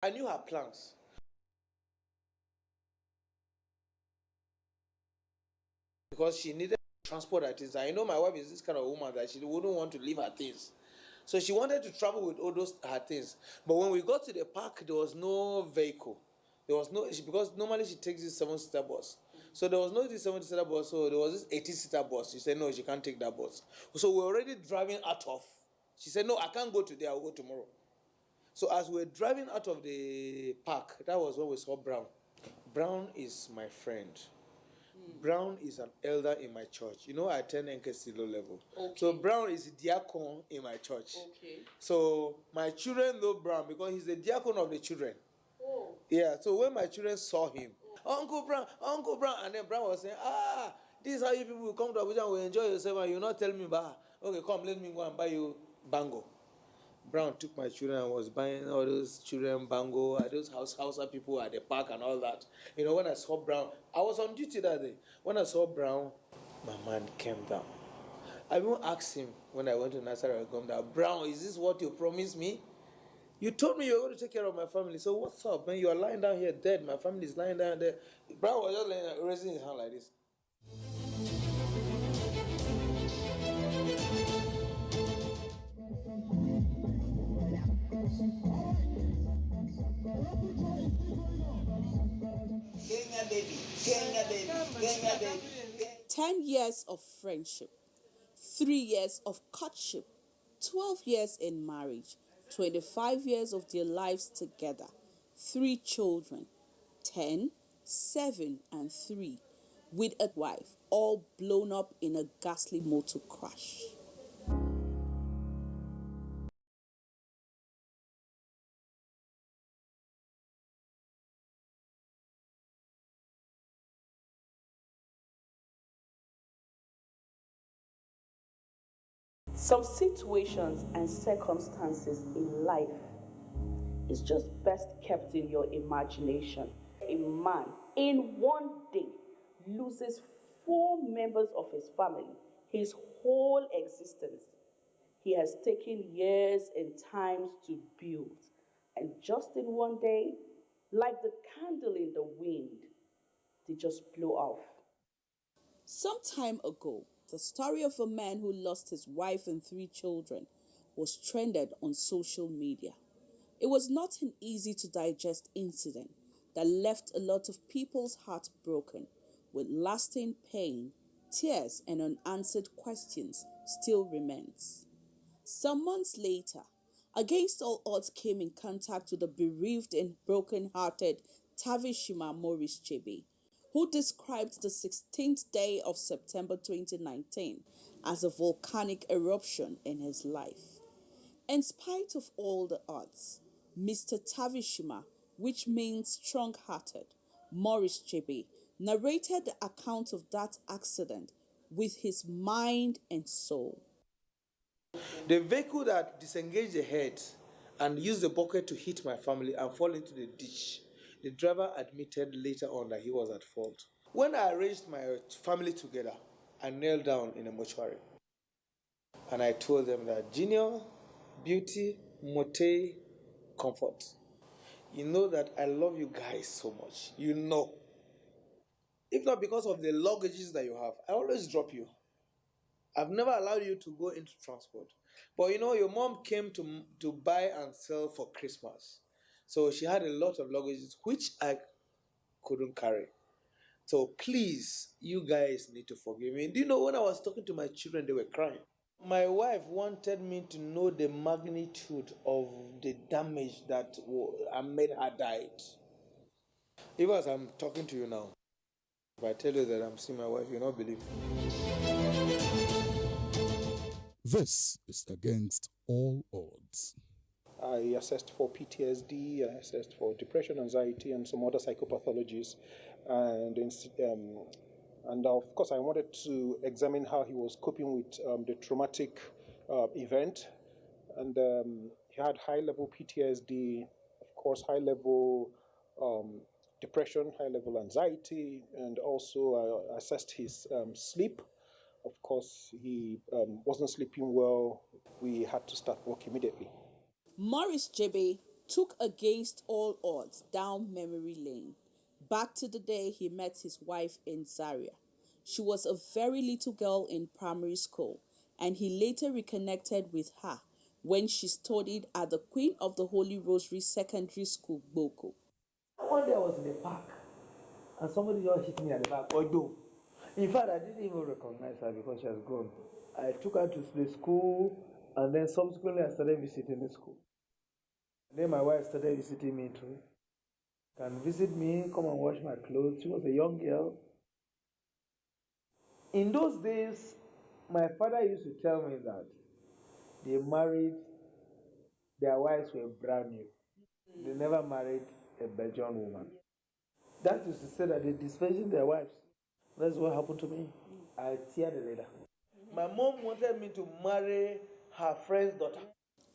I knew her plans. Because she needed to transport her things. I know my wife is this kind of woman that she wouldn't want to leave her things. So she wanted to travel with all those her things. But when we got to the park, there was no vehicle. There was no because normally she takes this 7-seater bus. So there was no this 7-seater bus. So there was this 18-seater bus. She said no, she can't take that bus. So we're already driving out of. She said no, I can't go today. I'll go tomorrow. So as we were driving out of the park, that was when we saw Brown. Brown is my friend. Brown is an elder in my church. You know, I attend NKC low level. Okay. So Brown is a diacon in my church. Okay. So my children know Brown because he's the diacon of the children. Oh. Yeah. So when my children saw him, Uncle Brown, and then Brown was saying, this is how you people will come to Abuja and will enjoy yourself, and you not tell me, okay, come, let me go and buy you bango. Brown took my children and was buying all those children bango, those Hausa people at the park and all that. You know, when I saw Brown, I was on duty that day. When I saw Brown, my mind came down. I even asked him when I went to Nazareth, Brown, is this what you promised me? You told me you were going to take care of my family. So what's up, man? You are lying down here dead. My family is lying down there. Brown was just laying, raising his hand like this. Kenya baby, Kenya baby, Kenya baby. 10 years of friendship, 3 years of courtship, 12 years in marriage, 25 years of their lives together, 3 children, 10, 7, and 3, with a wife, all blown up in a ghastly motor crash. Some situations and circumstances in life is just best kept in your imagination. A man in one day loses 4 members of his family, his whole existence. He has taken years and times to build. And just in one day, like the candle in the wind, they just blow off. Some time ago, the story of a man who lost his wife and 3 children was trended on social media. It was not an easy to digest incident that left a lot of people's hearts broken, with lasting pain, tears, and unanswered questions still remains. Some months later, against all odds came in contact with the bereaved and broken-hearted Tavishima Maurice Chebe, who described the 16th day of September 2019 as a volcanic eruption in his life. In spite of all the odds, Mr. Tavishima, which means strong-hearted, Maurice Chebe, narrated the account of that accident with his mind and soul. The vehicle that disengaged the head and used the bucket to hit my family and fall into the ditch, the driver admitted later on that he was at fault. When I arranged my family together, I knelt down in a mortuary and I told them that Junior, Beauty, Mote, Comfort, you know that I love you guys so much. You know. If not because of the luggages that you have, I always drop you. I've never allowed you to go into transport. But you know, your mom came to buy and sell for Christmas. So she had a lot of luggages which I couldn't carry. So please, you guys need to forgive me. Do you know when I was talking to my children, they were crying? My wife wanted me to know the magnitude of the damage that made her die. Even as I'm talking to you now, if I tell you that I'm seeing my wife, you'll not believe me. This is Against All Odds. I assessed for PTSD, I assessed for depression, anxiety, and some other psychopathologies. And of course, I wanted to examine how he was coping with the traumatic event. And he had high-level PTSD, of course, high-level depression, high-level anxiety, and also I assessed his sleep. Of course, he wasn't sleeping well. We had to start work immediately. Maurice Chebe took against all odds down memory lane, back to the day he met his wife in Zaria. She was a very little girl in primary school, and he later reconnected with her when she studied at the Queen of the Holy Rosary Secondary School, Boko. One day I was in the park and somebody just hit me at the back. Although, in fact, I didn't even recognize her because she has grown. I took her to the school and then subsequently I started visiting the school. And then my wife started visiting me too. Can visit me, come and wash my clothes. She was a young girl. In those days, my father used to tell me that they married, their wives were brand new. They never married a Belgian woman. That is to say that they dispensing their wives. That's what happened to me. I tear the letter. My mom wanted me to marry her friend's daughter.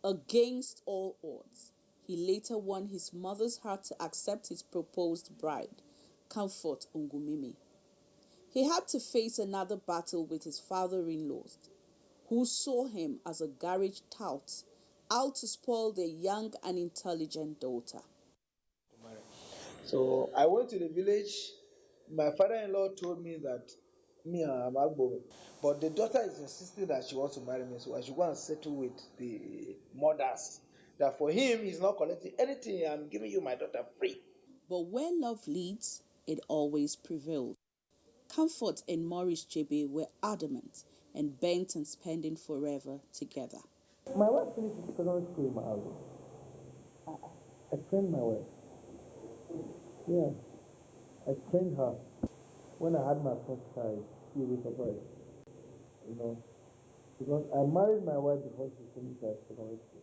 Against all odds, he later won his mother's heart to accept his proposed bride, Comfort Ongumimi. He had to face another battle with his father-in-laws, who saw him as a garage tout out to spoil their young and intelligent daughter. So I went to the village. My father-in-law told me that me and Agbo, but the daughter is insisting that she wants to marry me, so I should go and settle with the mothers. That for him, he's not collecting anything. I'm giving you my daughter free. But where love leads, it always prevails. Comfort and Maurice Jebe were adamant and bent on spending forever together. My wife finished secondary school in my house. I trained my wife. Yeah, I trained her. When I had my first child, you'll be surprised. You know, because I married my wife before she finished her secondary school.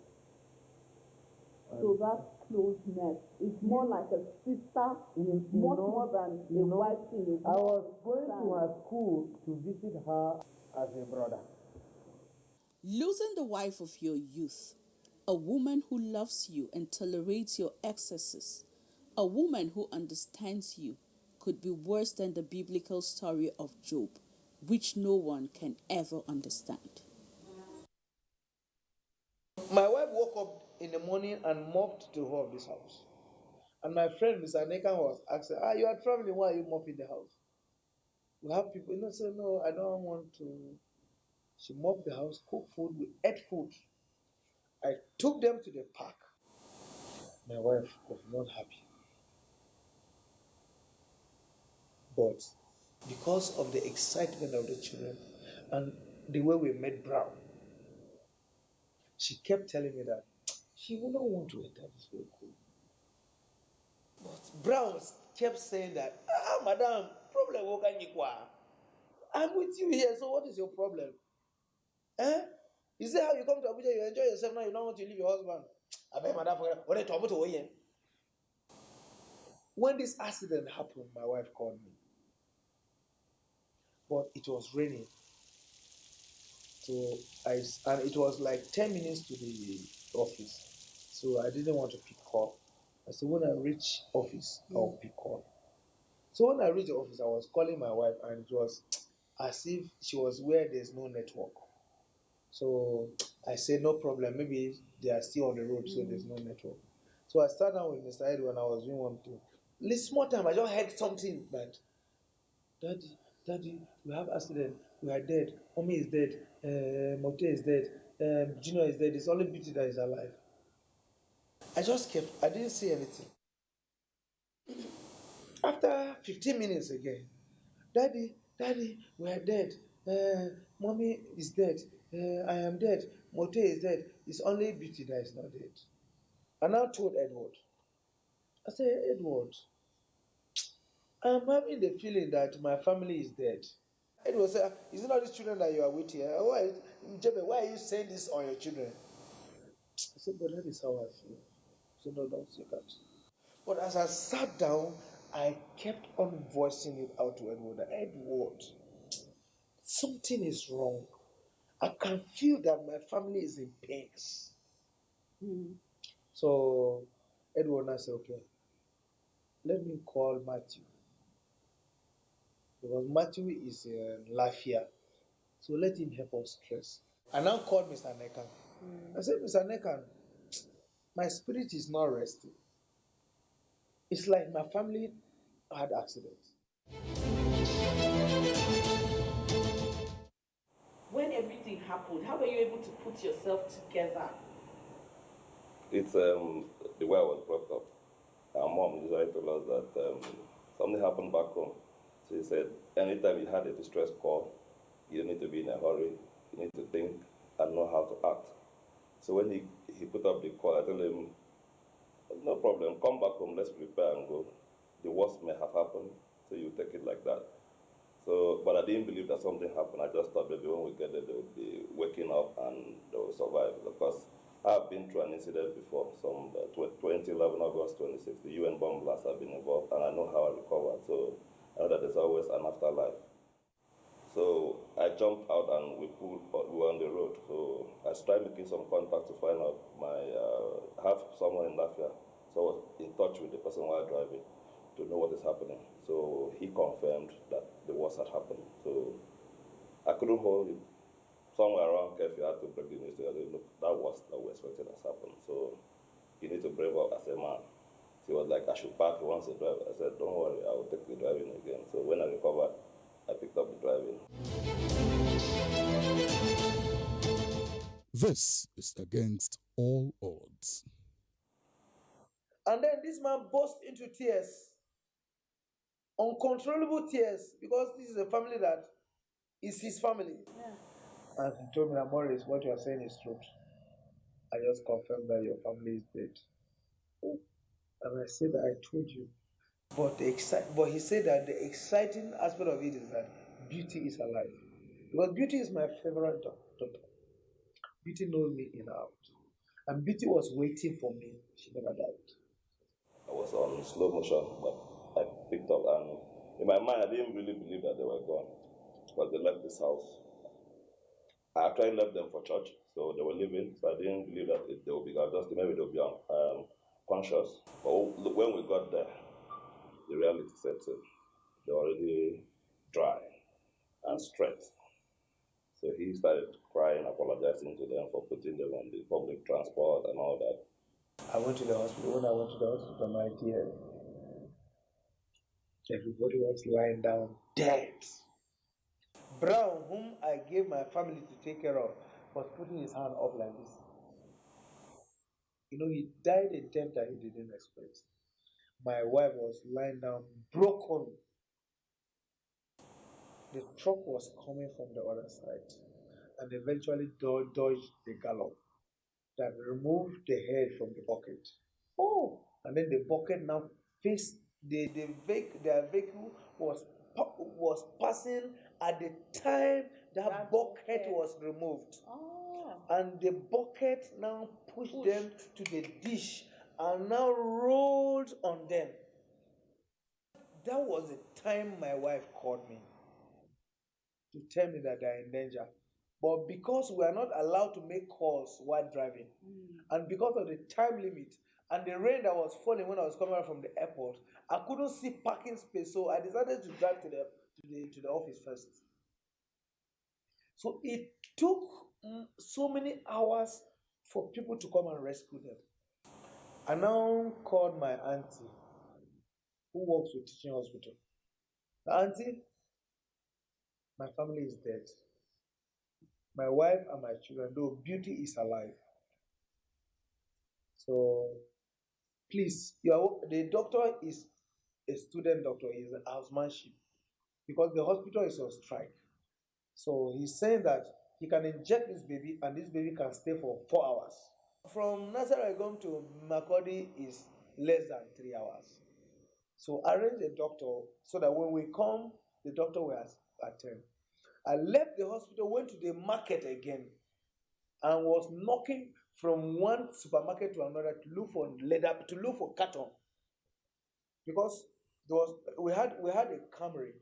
So that closeness is more like a sister, much more than a wife thing. I was going to her school to visit her as a brother. Losing the wife of your youth, a woman who loves you and tolerates your excesses, a woman who understands you, could be worse than the biblical story of Job, which no one can ever understand. My wife woke up in the morning and mopped the whole of this house. And my friend, Mr. Nekan, was asking, you are traveling, why are you mopping the house? We have people, say, no, I don't want to. She mopped the house, cooked food, we ate food. I took them to the park. My wife was not happy. But because of the excitement of the children and the way we made Brown, she kept telling me that she would not want to enter this vehicle. But Brown kept saying that, madam, problem will can you. I'm with you here, so what is your problem? Eh? Is that how you come to Abuja? You enjoy yourself now, you don't want to leave your husband. I beg madam for what. When this accident happened, my wife called me. But it was raining. So and it was like 10 minutes to the office. So I didn't want to pick call. I said, when I reach office, I'll pick call. So when I reached the office, I was calling my wife, and it was as if she was where there's no network. So I said, no problem. Maybe they are still on the road, so there's no network. So I sat down with Mr. Ed when I was doing one thing. This small time, I just heard something that, Daddy, we have accident. We are dead. Mommy is dead. Mote is dead. Junior is dead. It's only Beauty that is alive. I didn't say anything. After 15 minutes again, Daddy, we are dead. Mommy is dead. I am dead. Mote is dead. It's only Beauty that is not dead. I now told Edward. I said, Edward, I'm having the feeling that my family is dead. Edward said, is it not these children that you are with here? Why are you saying this on your children? I said, but that is how I feel. So no, don't say that. But as I sat down, I kept on voicing it out to Edward. Edward, something is wrong. I can feel that my family is in pains. So Edward and I said, okay, let me call Matthew. Because Matthew is in Lafia. So let him help us stress. I now called Mr. Nekan. I said, Mr. Nekan, My spirit is not resting. It's like my family had accidents. When everything happened, how were you able to put yourself together? It's the way I was brought up. Our mom usually told us that something happened back home. So he said, anytime you had a distress call, you don't need to be in a hurry. You need to think and know how to act. So when he put up the call, I told him, no problem, come back home, let's prepare and go. The worst may have happened, so you take it like that. So, but I didn't believe that something happened. I just thought maybe when we get there, they would be waking up and they will survive. Because I've been through an incident before, 2011, August 26, the UN bomb blast. I've been involved, and I know how I recovered. So I know that there's always an afterlife. So I jumped out and we were on the road. So I started making some contact to find out I have someone in Lafia. So I was in touch with the person while driving to know what is happening. So he confirmed that the worst had happened. So I couldn't hold it. Somewhere around Kefi, I had to break the news to her. Look, that worst that we expected has happened. So you need to brave up as a man. He was like, I should park, he wants to drive. I said, don't worry, I will take the driving again. So when I recovered, I picked up the driving. This is Against All Odds. And then this man burst into tears, uncontrollable tears, because this is a family that is his family. Yeah. And he told me that Morris, what you are saying is truth. I just confirmed that your family is dead. And I said that I told you. But he said that the exciting aspect of it is that Beauty is alive. Because Beauty is my favorite daughter. Beauty knows me in and out. And Beauty was waiting for me. She never died. I was on slow motion, but I picked up, and in my mind, I didn't really believe that they were gone, but they left this house. I actually left them for church, so they were leaving, so I didn't believe that they would be gone. Just maybe they'll be conscious. But when we got there, the reality set in. They were already dry and straight. So he started crying, apologizing to them for putting them on the public transport and all that. I went to the hospital. When I went to the hospital, my dear, everybody was lying down dead. Brown, whom I gave my family to take care of, was putting his hand up like this. You know, he died a death that he didn't expect. My wife was lying down, broken. The truck was coming from the other side and eventually dodged the gallop that removed the head from the bucket. Oh, and then the bucket now faced their vehicle was passing at the time that bucket was removed. Oh. And the bucket now pushed them to the dish and now rolled on them. That was the time my wife called me to tell me that they're in danger. But because we are not allowed to make calls while driving, and because of the time limit and the rain that was falling when I was coming out from the airport, I couldn't see parking space, so I decided to drive to the office first. So it took so many hours for people to come and rescue them. I now called my auntie, who works with teaching hospital. Auntie, my family is dead. My wife and my children, though Beauty is alive. So please, the doctor is a student doctor, he's a housemanship because the hospital is on strike. So he's saying that he can inject this baby and this baby can stay for 4 hours. From Nasaragon to Makodi is less than 3 hours. So arrange a doctor so that when we come, the doctor will attend. I left the hospital, went to the market again, and was knocking from one supermarket to another to look for leather, to look for carton, because we had a Camry.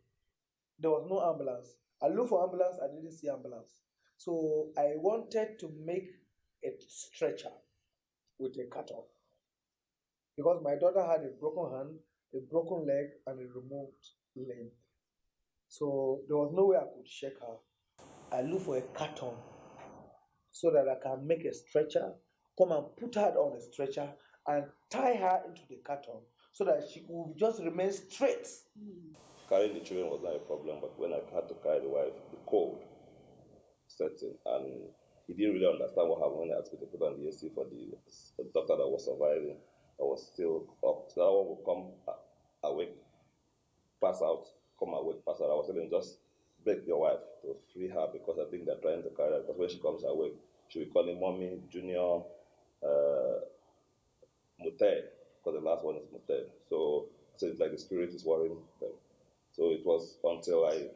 There was no ambulance. I looked for ambulance. I didn't see ambulance. So I wanted to make a stretcher with a carton because my daughter had a broken hand, a broken leg, and a removed limb. So there was no way I could shake her. I looked for a carton so that I can make a stretcher, come and put her on the stretcher and tie her into the carton so that she will just remain straight. Carrying the children was not a problem, but when I had to carry the wife, the cold set in, and he didn't really understand what happened when I asked me to put on the AC for the doctor that was surviving. I was still up. So that one would come awake, pass out, come awake, pass out. I was telling him, just beg your wife to free her because I think they're trying to carry her. Because when she comes awake, she'll be calling mommy, junior, Mutai, because the last one is Mutai. So it's like the spirit is worrying them. So it was until I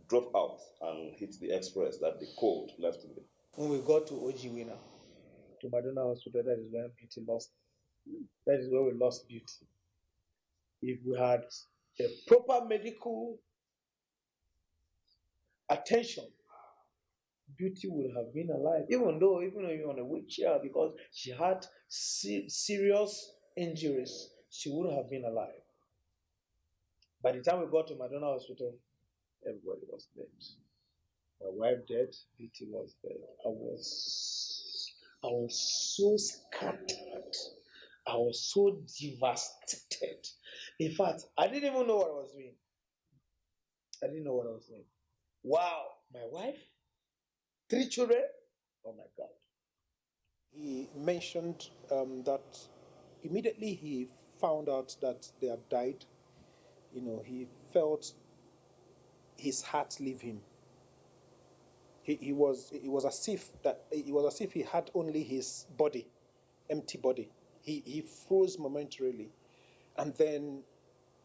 drove out and hit the express that the cold left me. When we got to Ojiwina, to Madonna Hospital, that is when Beauty lost. That is where we lost Beauty. If we had a proper medical attention, Beauty would have been alive, even though you're on a wheelchair, because she had serious injuries, she would have been alive. By the time we got to Madonna Hospital, everybody was dead. My wife dead, Beauty was dead. I was so scattered. I was so devastated. In fact, I didn't even know what I was doing. I didn't know what I was doing. Wow, my wife, 3 children. Oh my God. He mentioned that immediately he found out that they had died, he felt his heart leave him. It was as if he had only his body, empty body. He froze momentarily, and then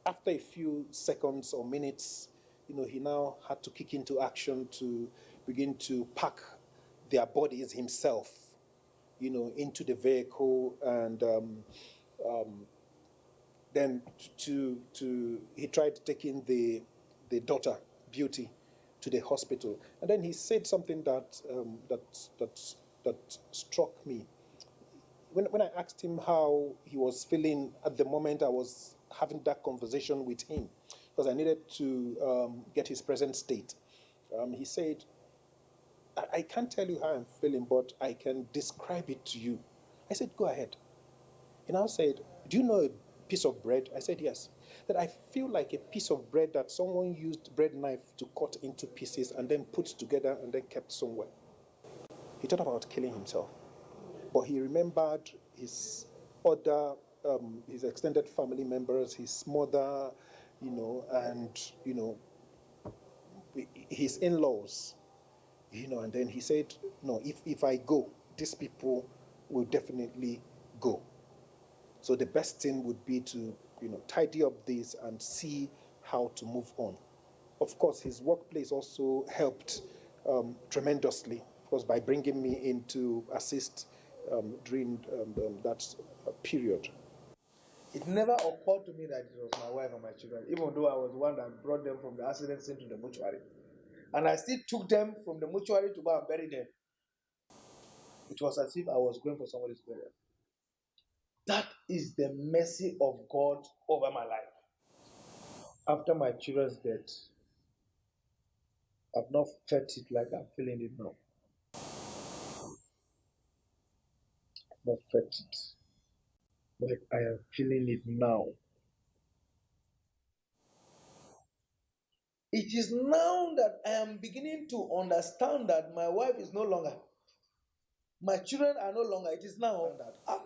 after a few seconds or minutes, he now had to kick into action to begin to pack their bodies himself, into the vehicle, and then he tried taking the daughter Beauty to the hospital, and then he said something that struck me. When I asked him how he was feeling at the moment I was having that conversation with him, because I needed to get his present state, he said, I can't tell you how I'm feeling, but I can describe it to you. I said, go ahead. He now said, do you know a piece of bread? I said, yes. That I feel like a piece of bread that someone used bread knife to cut into pieces and then put together and then kept somewhere. He thought about killing himself, but he remembered his other, his extended family members, his mother, and, his in-laws, and then he said, no, if I go, these people will definitely go. So the best thing would be to, tidy up this and see how to move on. Of course, his workplace also helped tremendously, because by bringing me in to assist during that period. It never occurred to me that it was my wife and my children, even though I was the one that brought them from the accident scene to the mortuary. And I still took them from the mortuary to go and bury them. It was as if I was going for somebody's burial. That is the mercy of God over my life. After my children's death, I've not felt it like I'm feeling it now. I've not felt it like I am feeling it now. It is now that I am beginning to understand that my wife is no longer, my children are no longer. It is now that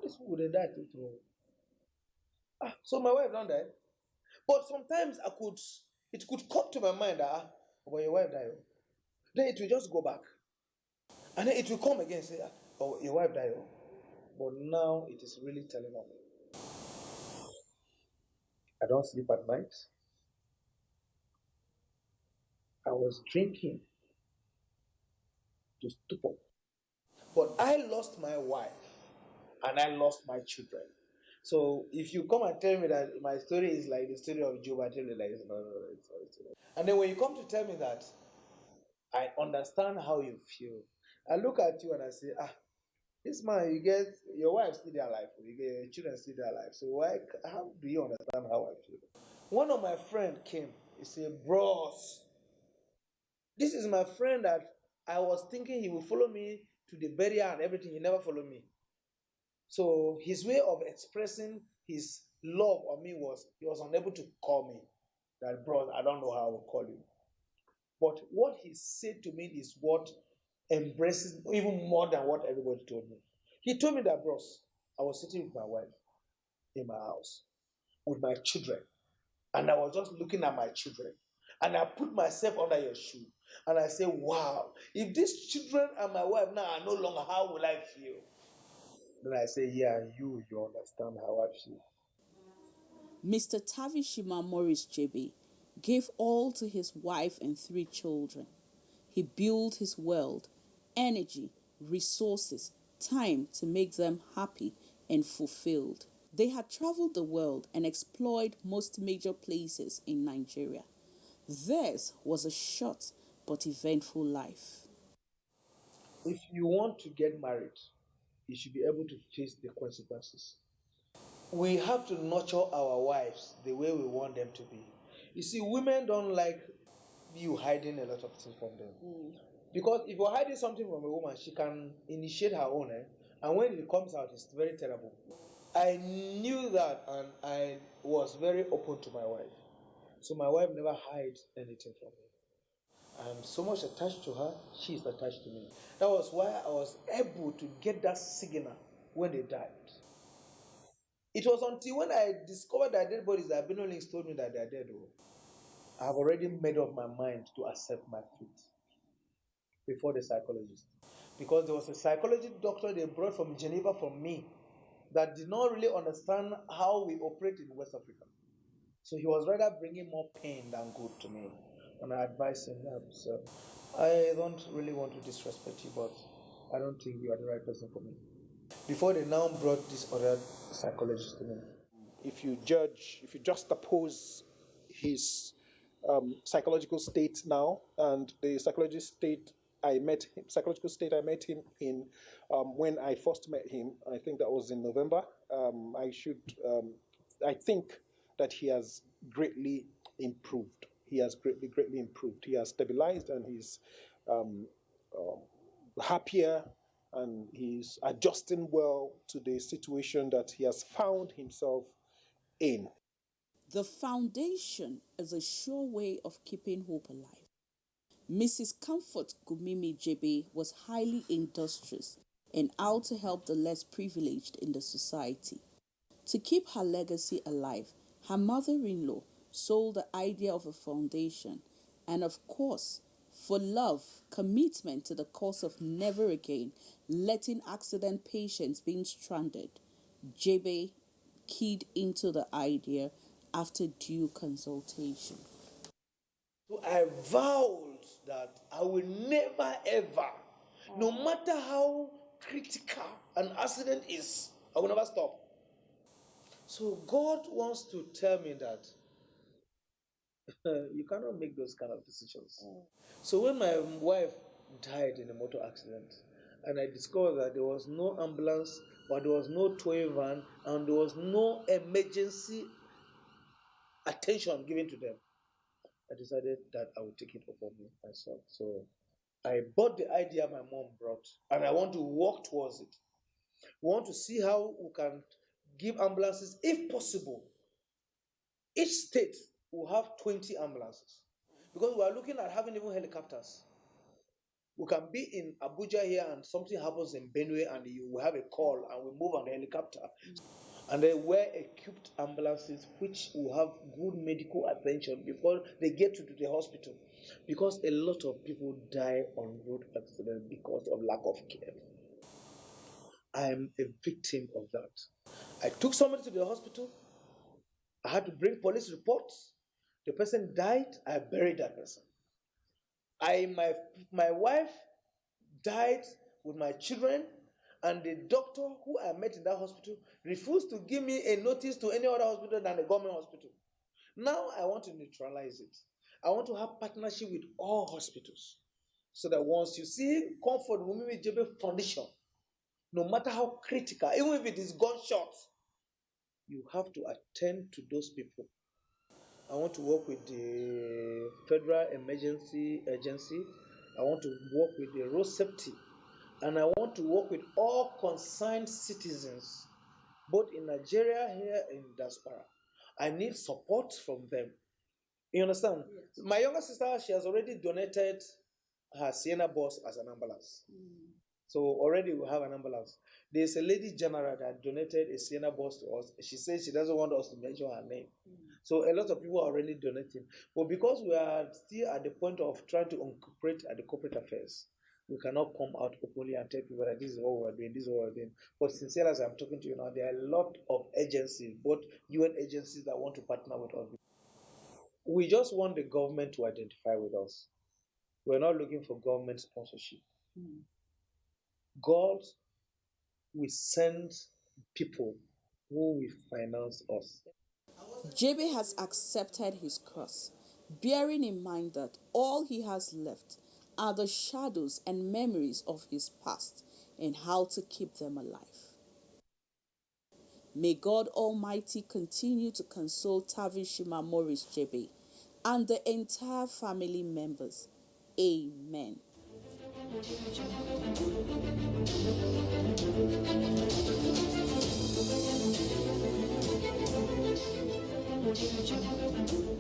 this would have died too. So my wife don't die. But sometimes it could come to my mind that but your wife died. Then it will just go back. And then it will come again and say, oh, your wife died. But now it is really telling on me. I don't sleep at night. I was drinking to stupor. But I lost my wife and I lost my children. So if you come and tell me that my story is like the story of Job, I tell you like no, it's not. And then when you come to tell me that I understand how you feel, I look at you and I say, this man, you get your wife still there alive, you get your children still there alive. So how do you understand how I feel? One of my friend came. He said, "Bros, this is my friend that I was thinking he would follow me to the burial and everything. He never followed me. So his way of expressing his love on me was he was unable to call me. That bro, I don't know how I will call you. But what he said to me is what embraces even more than what everybody told me. He told me that, bros, I was sitting with my wife in my house with my children, and I was just looking at my children, and I put myself under your shoe, and I say, wow, if these children and my wife now are no longer, how will I feel? Then I say, yeah, you understand how I feel. Mr. Tavishima Morris JB gave all to his wife and three children. He built his world, energy, resources, time to make them happy and fulfilled. They had traveled the world and explored most major places in Nigeria. Theirs was a short but eventful life. If you want to get married, you should be able to face the consequences. We have to nurture our wives the way we want them to be. You see, women don't like you hiding a lot of things from them. Because if you're hiding something from a woman, she can initiate her own, and when it comes out, it's very terrible. I knew that, and I was very open to my wife. So my wife never hides anything from me. I'm so much attached to her, she is attached to me. That was why I was able to get that signal when they died. It was until when I discovered that dead bodies that Benolings told me that they're dead. Oh, I have already made up my mind to accept my fate before the psychologist. Because there was a psychology doctor they brought from Geneva from me that did not really understand how we operate in West Africa. So he was rather bringing more pain than good to me. And I advised him that. So I don't really want to disrespect you, but I don't think you are the right person for me. Before they now brought this other psychologist to me. If you juxtapose his psychological state now and the psychological state I met him in when I first met him, I think that was in November. I think that he has greatly improved. He has greatly improved. He has stabilized and he's um, happier and he's adjusting well to the situation that he has found himself in. The foundation is a sure way of keeping hope alive. Mrs. Comfort Gumimi Jebe was highly industrious and out to help the less privileged in the society. To keep her legacy alive, her mother-in-law sold the idea of a foundation and, of course, for love, commitment to the cause of never again letting accident patients being stranded, Jebe keyed into the idea after due consultation. So I vowed that I will never ever, no matter how critical an accident is, I will never stop. So God wants to tell me that you cannot make those kind of decisions. So when my wife died in a motor accident, and I discovered that there was no ambulance, or there was no towing van, and there was no emergency attention given to them, I decided that I would take it upon me myself. So I bought the idea my mom brought, and I want to work towards it. We want to see how we can give ambulances, if possible. Each state will have 20 ambulances because we are looking at having even helicopters. We can be in Abuja here and something happens in Benue and you will have a call and we move on the helicopter. And they were equipped ambulances which will have good medical attention before they get to the hospital. Because a lot of people die on road accidents because of lack of care. I am a victim of that. I took somebody to the hospital. I had to bring police reports. The person died. I buried that person. My wife died with my children, and the doctor who I met in that hospital refused to give me a notice to any other hospital than the government hospital. Now I want to neutralize it. I want to have partnership with all hospitals so that once you see comfort women with JB foundation, no matter how critical, even if it is gunshot, you have to attend to those people. I want to work with the Federal Emergency Agency. I want to work with the road safety. and I want to work with all concerned citizens, both in Nigeria here and in diaspora. I need support from them. You understand? Yes. My younger sister, she has already donated her Sienna bus as an ambulance. So already we have an ambulance. There's a lady general that donated a Sienna bus to us. She says she doesn't want us to mention her name. So a lot of people are already donating. But because we are still at the point of trying to incorporate at the corporate affairs, we cannot come out openly and tell people that this is what we're doing, this is what we're doing. But sincerely, as I'm talking to you now, there are a lot of agencies, both UN agencies that want to partner with us. We just want the government to identify with us. We're not looking for government sponsorship. God will send people who will finance us. JB has accepted his cross, bearing in mind that all he has left are the shadows and memories of his past and how to keep them alive. May God Almighty continue to console Tavishima Morris JB and the entire family members. Amen. Audio Jungle.